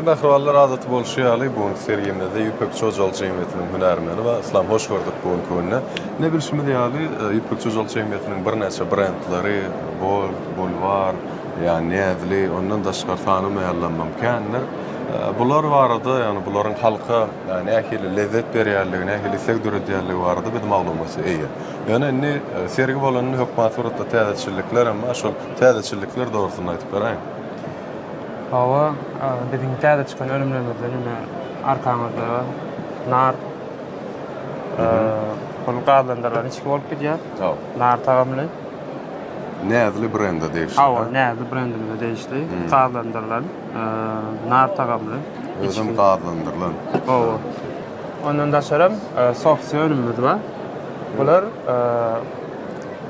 Bahrivallar adatı bolşýaly bu sergimizde Ýüpek Çojal Jemgyýetiniň hünärmeni we islam hoş gördük bu günne. Ne bilşimi diýýäli Ýüpek Çojal Jemgyýetiniň bir näçe brendlary, Bolvar, ýani näzli, ondan daşgar tanımaýanlar mümkindir. Bular barada, ýani bularyň halka nähili lezzet berýärligi, nähili segdür edýärligi barada bir maglumaty eýe. Ýani indi sergi bolanyny hökümet suratda täzeçilikler, amma şol täzeçilikler dogrusyny aýtyp berýän. Hava bizim täze çykan ölümlerimizden arkamızda nar polukadlandalar içki bolup gidýär. Nar tagamly. Näzli brenda diýişdi. Hava näzli brendinde diýişdi. Kadlandalar nar tagamly. Özüm kadlandyrlan. Hava. Ondan da şeram soft ölümimiz bar. Bular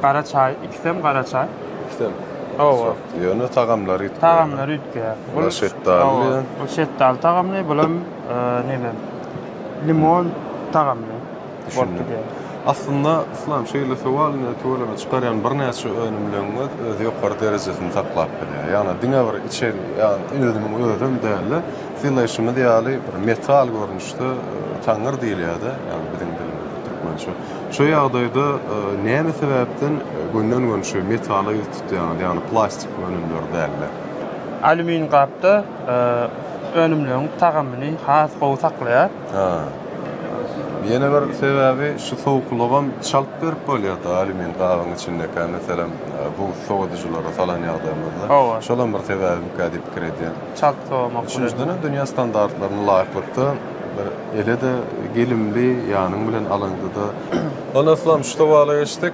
qara çay, ikisem qara çay. İkisem. Hava. Ýöne tagamlary ýetdi. Tagamlary ýetdi. Bu şetdal. Bu şetdal tagamly, bulam näme? Limon tagamly. Aslında islam şeýle sowalny töweleme çykarýan bir näçe önümlerini öz ýokary derejesinde saklap bilýär. Ýani diňe bir içeri, ýani özümiň özüm däli, filaşymy diýýäli bir metal görnüşde taňyr diýilýär-de, ýani biziň dilimizde türkmençe. Şu ýagdaýda näme sebäpden günden şu metaly tutýan, ýani plastik önümler däli. Alüminyum gapda önümlerini tagamyny has gowy saklaýar. Ýene bir sebäbi şu sowuklugam çalp berip bolýar-da alüminyum gabaň içindeki meselem bu sowadyjylara salan ýagdaýymyzda. Şolan bir sebäbi kädip kirýär. Çalp sowamak üçüncüden dünýä standartlaryna laýyklykda ele de gelimli ýanyň bilen alanda. Ona islam şu towala geçdik.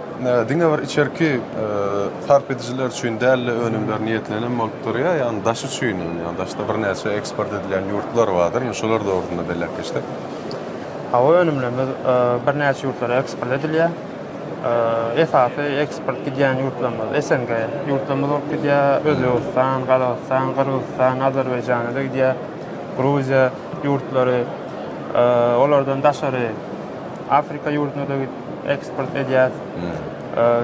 Diňe bir içerki sarp edijiler üçin däli önümler niýetlenen bolup durýar. Ýani daşy üçin, ýani daşda bir näçe eksport edilen ýurtlar bardyr. Şolar dogrusyna belläp geçdik. Hava önümlerimiz bir näçe ýurtlara eksport edilýär. Esasy eksport edýän ýurtlarymyz SNG ýurtlarymyz bolup gidýär. Özbegistan, Gazakystan, Kyrgyzstan, Azerbaýjana da gidýär. Gruziýa ýurtlary, olardan daşary Afrika ýurtuna da eksport edýär.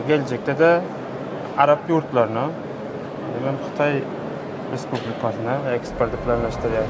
Geljekde de Arap ýurtlaryna, Xitay Respublikasyna eksport planlaşdyrýar.